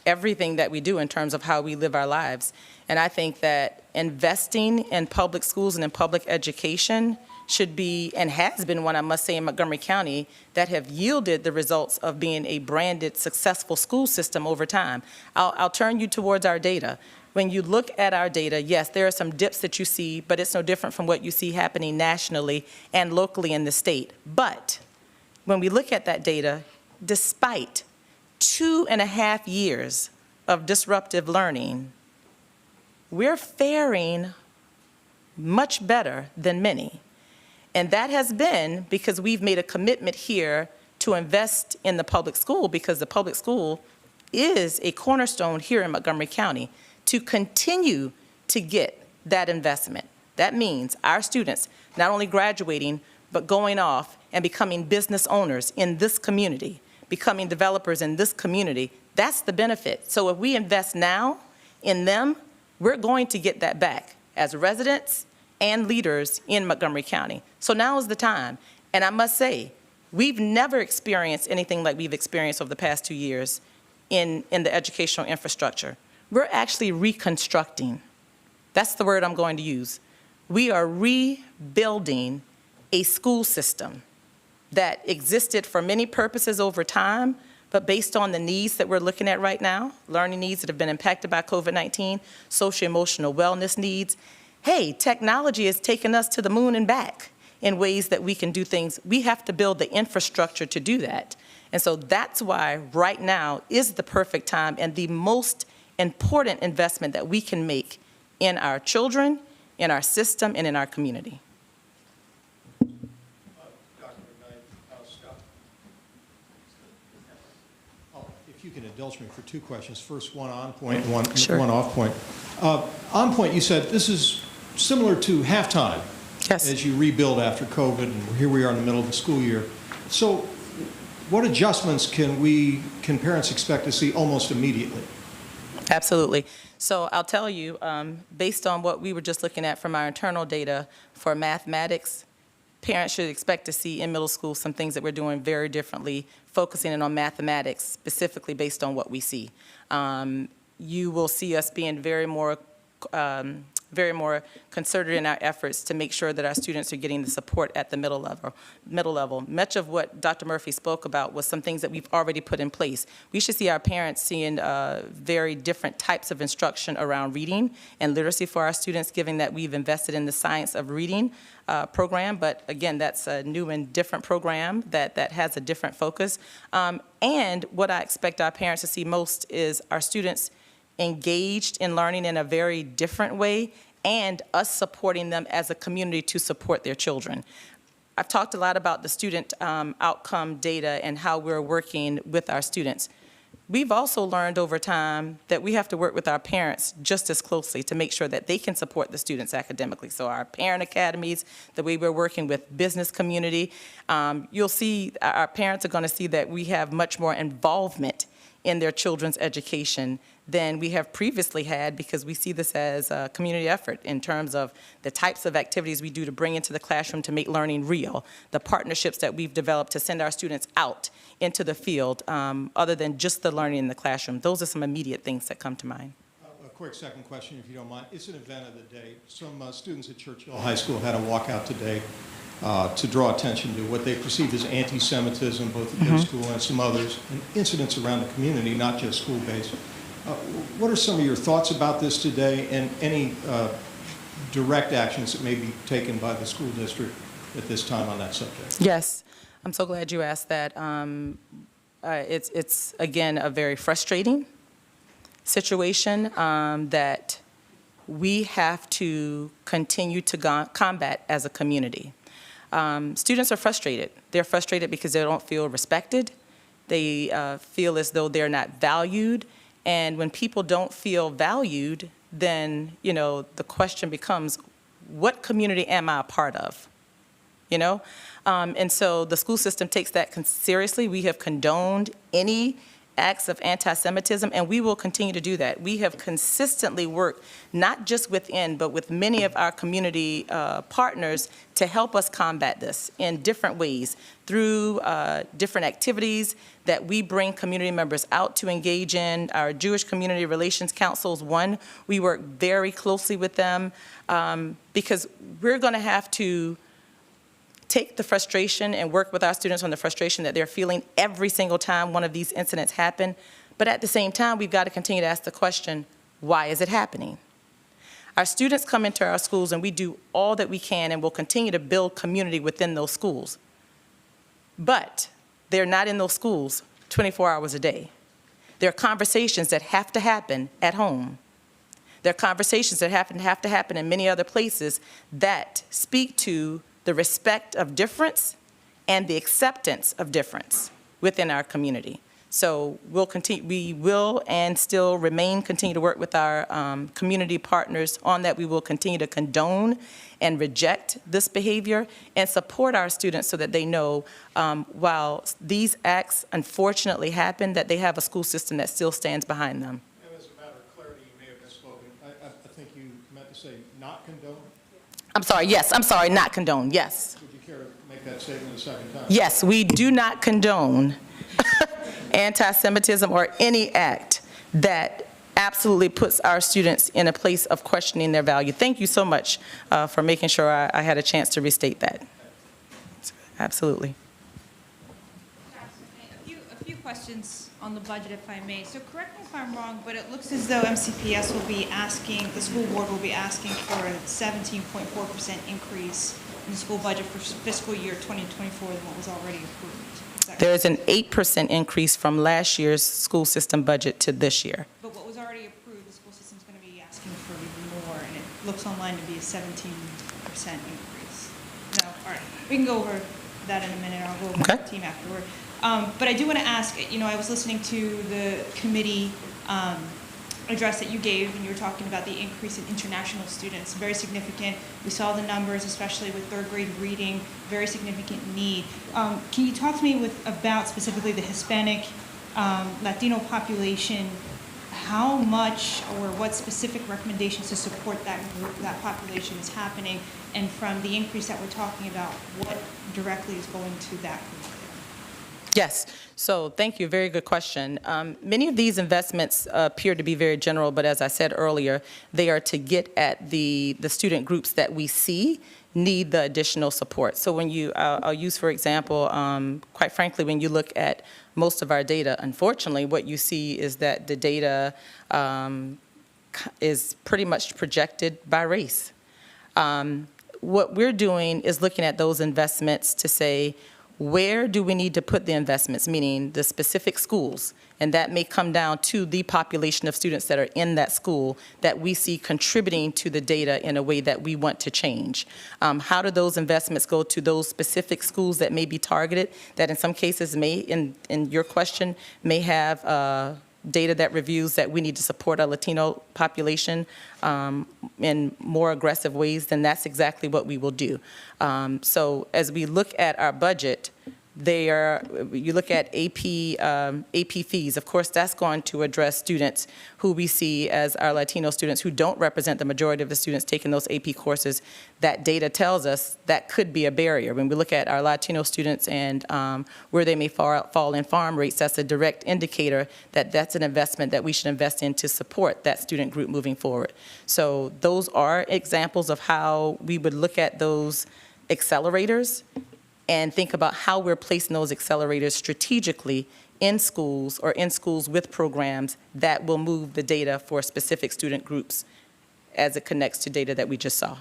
everything that we do in terms of how we live our lives. And I think that investing in public schools and in public education should be, and has been one, I must say, in Montgomery County, that have yielded the results of being a branded, successful school system over time. I'll turn you towards our data. When you look at our data, yes, there are some dips that you see, but it's no different from what you see happening nationally and locally in the state. But when we look at that data, despite 2.5 years of disruptive learning, we're faring much better than many. And that has been because we've made a commitment here to invest in the public school, because the public school is a cornerstone here in Montgomery County, to continue to get that investment. That means our students not only graduating, but going off and becoming business owners in this community, becoming developers in this community. That's the benefit. So if we invest now in them, we're going to get that back as residents and leaders in Montgomery County. So now is the time. And I must say, we've never experienced anything like we've experienced over the past 2 years in the educational infrastructure. We're actually reconstructing. That's the word I'm going to use. We are rebuilding a school system that existed for many purposes over time, but based on the needs that we're looking at right now, learning needs that have been impacted by COVID-19, socio-emotional wellness needs. Hey, technology has taken us to the moon and back in ways that we can do things. We have to build the infrastructure to do that. And so that's why right now is the perfect time and the most important investment that we can make in our children, in our system, and in our community. Dr. McKnight, Scott. If you can indulge me for 2 questions. First, one on point and one off point. On point, you said this is similar to halftime. Yes. As you rebuild after COVID, and here we are in the middle of the school year. So what adjustments can parents expect to see almost immediately? Absolutely. So I'll tell you, based on what we were just looking at from our internal data for mathematics, parents should expect to see in middle school some things that we're doing very differently, focusing in on mathematics specifically based on what we see. You will see us being very more concerted in our efforts to make sure that our students are getting the support at the middle level. Much of what Dr. Murphy spoke about was some things that we've already put in place. We should see our parents seeing very different types of instruction around reading and literacy for our students, given that we've invested in the Science of Reading program. But again, that's a new and different program that has a different focus. And what I expect our parents to see most is our students engaged in learning in a very different way, and us supporting them as a community to support their children. I've talked a lot about the student outcome data and how we're working with our students. We've also learned over time that we have to work with our parents just as closely to make sure that they can support the students academically. So our parent academies, the way we're working with business community, you'll see our parents are going to see that we have much more involvement in their children's education than we have previously had, because we see this as a community effort in terms of the types of activities we do to bring into the classroom to make learning real, the partnerships that we've developed to send our students out into the field, other than just the learning in the classroom. Those are some immediate things that come to mind. A quick second question, if you don't mind. It's an event of the day. Some students at Churchill High School had a walkout today to draw attention to what they perceived as anti-Semitism, both at their school and some others, and incidents around the community, not just school-based. What are some of your thoughts about this today, and any direct actions that may be taken by the school district at this time on that subject? Yes, I'm so glad you asked that. It's again, a very frustrating situation that we have to continue to combat as a community. Students are frustrated. They're frustrated because they don't feel respected. They feel as though they're not valued. And when people don't feel valued, then, the question becomes, what community am I a part of? And so the school system takes that seriously. We have condoned any acts of anti-Semitism, and we will continue to do that. We have consistently worked, not just within, but with many of our community partners to help us combat this in different ways, through different activities that we bring community members out to engage in. Our Jewish Community Relations Council is one. We work very closely with them because we're going to have to take the frustration and work with our students on the frustration that they're feeling every single time one of these incidents happen. But at the same time, we've got to continue to ask the question, why is it happening? Our students come into our schools and we do all that we can and will continue to build community within those schools. But they're not in those schools 24 hours a day. There are conversations that have to happen at home. There are conversations that have to happen in many other places that speak to the respect of difference and the acceptance of difference within our community. So we will and still continue to work with our community partners on that. We will continue to condone and reject this behavior and support our students so that they know while these acts unfortunately happen, that they have a school system that still stands behind them. And as a matter of clarity, you may have misspoken. I think you meant to say not condone. I'm sorry, yes, I'm sorry, not condone, yes. Would you care to make that statement a second time? Yes, we do not condone anti-Semitism or any act that absolutely puts our students in a place of questioning their value. Thank you so much for making sure I had a chance to restate that. Absolutely. A few questions on the budget, if I may. So correct me if I'm wrong, but it looks as though MCPS will be asking, the school board will be asking for a 17.4% increase in the school budget for fiscal year 2024 than what was already approved. There's an 8% increase from last year's school system budget to this year. But what was already approved, the school system's going to be asking for even more, and it looks online to be a 17% increase. No, all right, we can go over that in a minute. I'll go over with the team afterward. But I do want to ask, I was listening to the committee address that you gave, and you were talking about the increase in international students, very significant. We saw the numbers, especially with third grade reading, very significant need. Can you talk to me about specifically the Hispanic, Latino population, how much or what specific recommendations to support that group, that population is happening, and from the increase that we're talking about, what directly is going to that group? Yes, so thank you, very good question. Many of these investments appear to be very general, but as I said earlier, they are to get at the student groups that we see need the additional support. So when I'll use for example, quite frankly, when you look at most of our data, unfortunately, what you see is that the data is pretty much projected by race. What we're doing is looking at those investments to say, where do we need to put the investments, meaning the specific schools, and that may come down to the population of students that are in that school that we see contributing to the data in a way that we want to change. How do those investments go to those specific schools that may be targeted, that in some cases may, in your question, may have data that reviews that we need to support our Latino population in more aggressive ways, then that's exactly what we will do. So as we look at our budget, you look at AP fees, of course, that's going to address students who we see as our Latino students who don't represent the majority of the students taking those AP courses. That data tells us that could be a barrier. When we look at our Latino students and where they may fall in farm rates, that's a direct indicator that that's an investment that we should invest in to support that student group moving forward. So those are examples of how we would look at those accelerators and think about how we're placing those accelerators strategically in schools or in schools with programs that will move the data for specific student groups as it connects to data that we just saw. And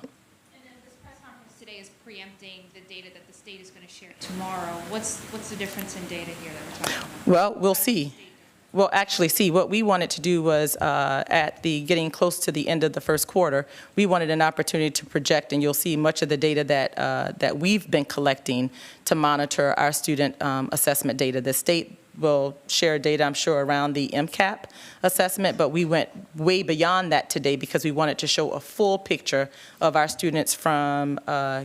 then this press conference today is preempting the data that the state is going to share tomorrow. What's the difference in data here that we're talking about? Well, we'll see. We'll actually see. What we wanted to do was getting close to the end of the first quarter, we wanted an opportunity to project, and you'll see much of the data that we've been collecting to monitor our student assessment data. The state will share data, I'm sure, around the MCAP assessment, but we went way beyond that today because we wanted to show a full picture of our students from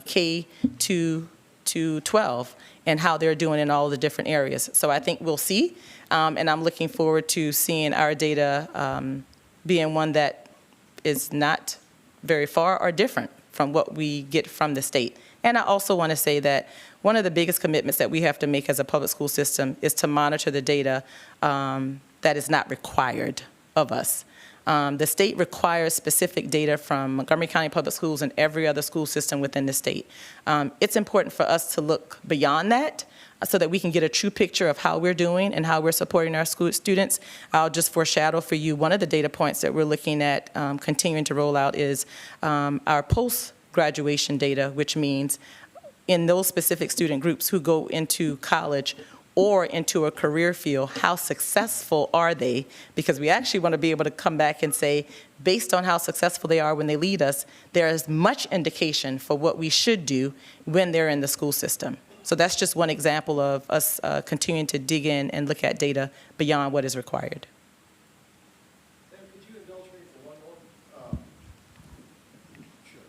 K to 12 and how they're doing in all the different areas. So I think we'll see, and I'm looking forward to seeing our data being one that is not very far or different from what we get from the state. And I also want to say that one of the biggest commitments that we have to make as a public school system is to monitor the data that is not required of us. The state requires specific data from Montgomery County Public Schools and every other school system within the state. It's important for us to look beyond that so that we can get a true picture of how we're doing and how we're supporting our school students. I'll just foreshadow for you one of the data points that we're looking at continuing to roll out is our post-graduation data, which means in those specific student groups who go into college or into a career field, how successful are they? Because we actually want to be able to come back and say, based on how successful they are when they lead us, there is much indication for what we should do when they're in the school system. So that's just one example of us continuing to dig in and look at data beyond what is required. Could you indulge me for one more? Sure.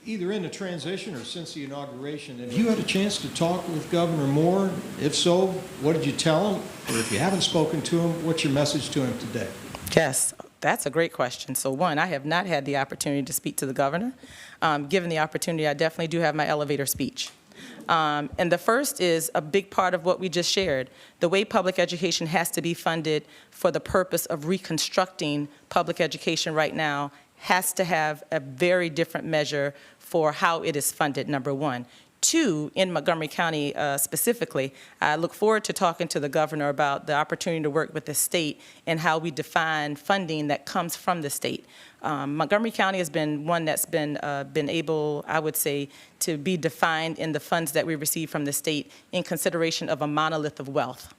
Either in the transition or since the inauguration, have you had a chance to talk with Governor Moore? If so, what did you tell him? Or if you haven't spoken to him, what's your message to him today? Yes, that's a great question. So one, I have not had the opportunity to speak to the governor. Given the opportunity, I definitely do have my elevator speech. And the first is a big part of what we just shared. The way public education has to be funded for the purpose of reconstructing public education right now has to have a very different measure for how it is funded, number one. Two, in Montgomery County specifically, I look forward to talking to the governor about the opportunity to work with the state and how we define funding that comes from the state. Montgomery County has been one that's been able, I would say, to be defined in the funds that we receive from the state in consideration of a monolith of wealth.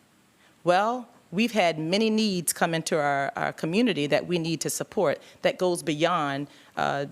Well, we've had many needs come into our community that we need to support that goes beyond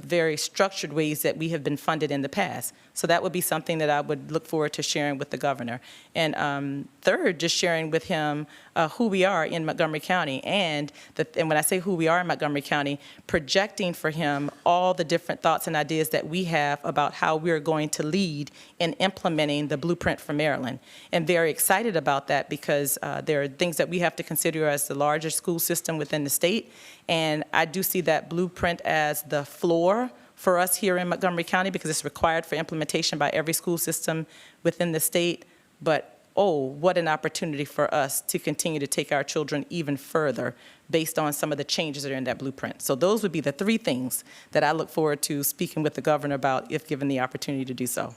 very structured ways that we have been funded in the past. So that would be something that I would look forward to sharing with the governor. And third, just sharing with him who we are in Montgomery County. And when I say who we are in Montgomery County, projecting for him all the different thoughts and ideas that we have about how we're going to lead in implementing the blueprint for Maryland. And very excited about that because there are things that we have to consider as the largest school system within the state. And I do see that blueprint as the floor for us here in Montgomery County because it's required for implementation by every school system within the state. But, oh, what an opportunity for us to continue to take our children even further based on some of the changes that are in that blueprint. So those would be the three things that I look forward to speaking with the governor about if given the opportunity to do so.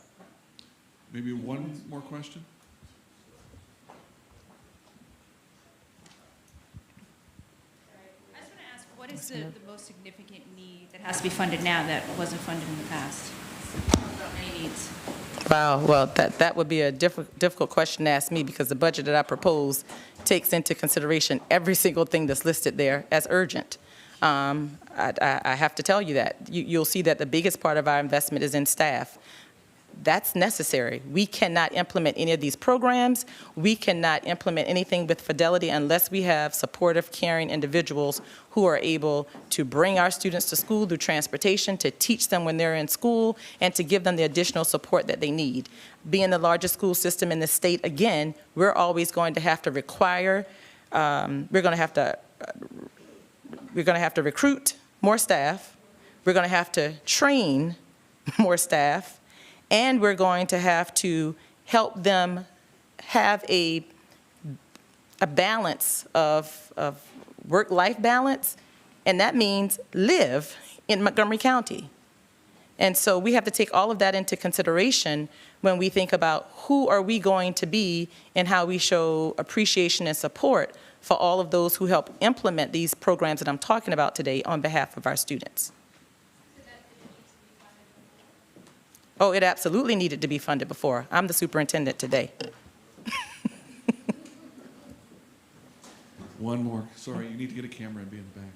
Maybe one more question? What is the most significant need that has to be funded now that wasn't funded in the past? Any needs? Wow, well, that would be a difficult question to ask me because the budget that I propose takes into consideration every single thing that's listed there as urgent. I have to tell you that. You'll see that the biggest part of our investment is in staff. That's necessary. We cannot implement any of these programs. We cannot implement anything with fidelity unless we have supportive, caring individuals who are able to bring our students to school through transportation, to teach them when they're in school, and to give them the additional support that they need. Being the largest school system in the state, again, we're always going to have to require, we're going to have to recruit more staff. We're going to have to train more staff. And we're going to have to help them have a balance of work-life balance, and that means live in Montgomery County. And so we have to take all of that into consideration when we think about who are we going to be and how we show appreciation and support for all of those who help implement these programs that I'm talking about today on behalf of our students. Oh, it absolutely needed to be funded before. I'm the superintendent today. One more. Sorry, you need to get a camera and be in the back.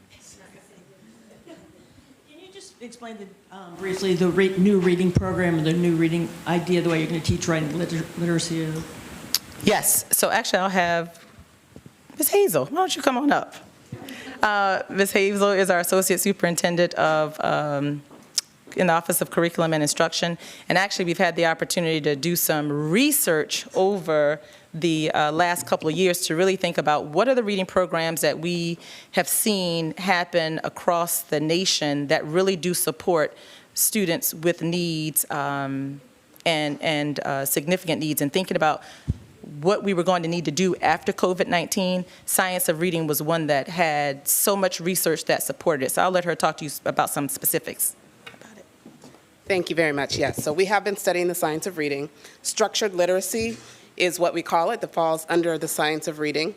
Can you just explain briefly the new reading program and the new reading idea, the way you're going to teach writing literacy? Yes. So actually, I'll have Ms. Hazel. Why don't you come on up? Ms. Hazel is our associate superintendent of in the Office of Curriculum and Instruction. And actually, we've had the opportunity to do some research over the last couple of years to really think about what are the reading programs that we have seen happen across the nation that really do support students with needs and significant needs, and thinking about what we were going to need to do after COVID-19, science of reading was one that had so much research that supported it. So I'll let her talk to you about some specifics about it. Thank you very much. Yes, so we have been studying the science of reading. Structured literacy is what we call it, that falls under the science of reading.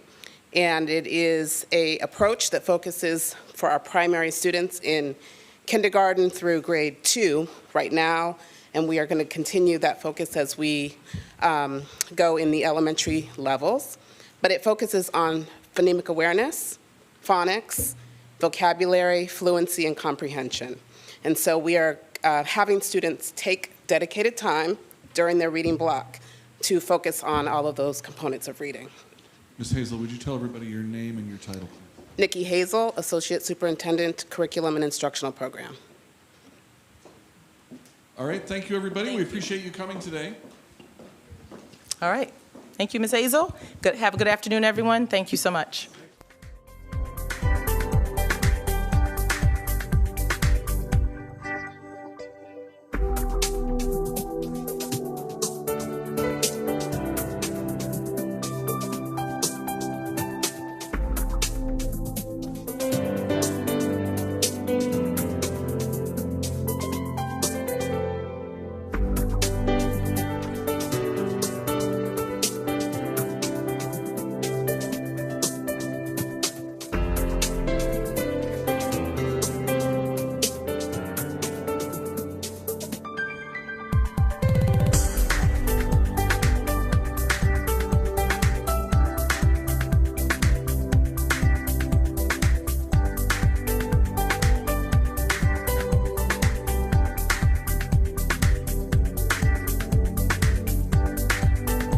And it is an approach that focuses for our primary students in kindergarten through grade 2 right now, and we are going to continue that focus as we go in the elementary levels. But it focuses on phonemic awareness, phonics, vocabulary, fluency, and comprehension. And so we are having students take dedicated time during their reading block to focus on all of those components of reading. Ms. Hazel, would you tell everybody your name and your title, please? Nikki Hazel, Associate Superintendent, Curriculum and Instructional Program. All right, thank you, everybody. We appreciate you coming today. All right. Thank you, Ms. Hazel. Have a good afternoon, everyone. Thank you so much.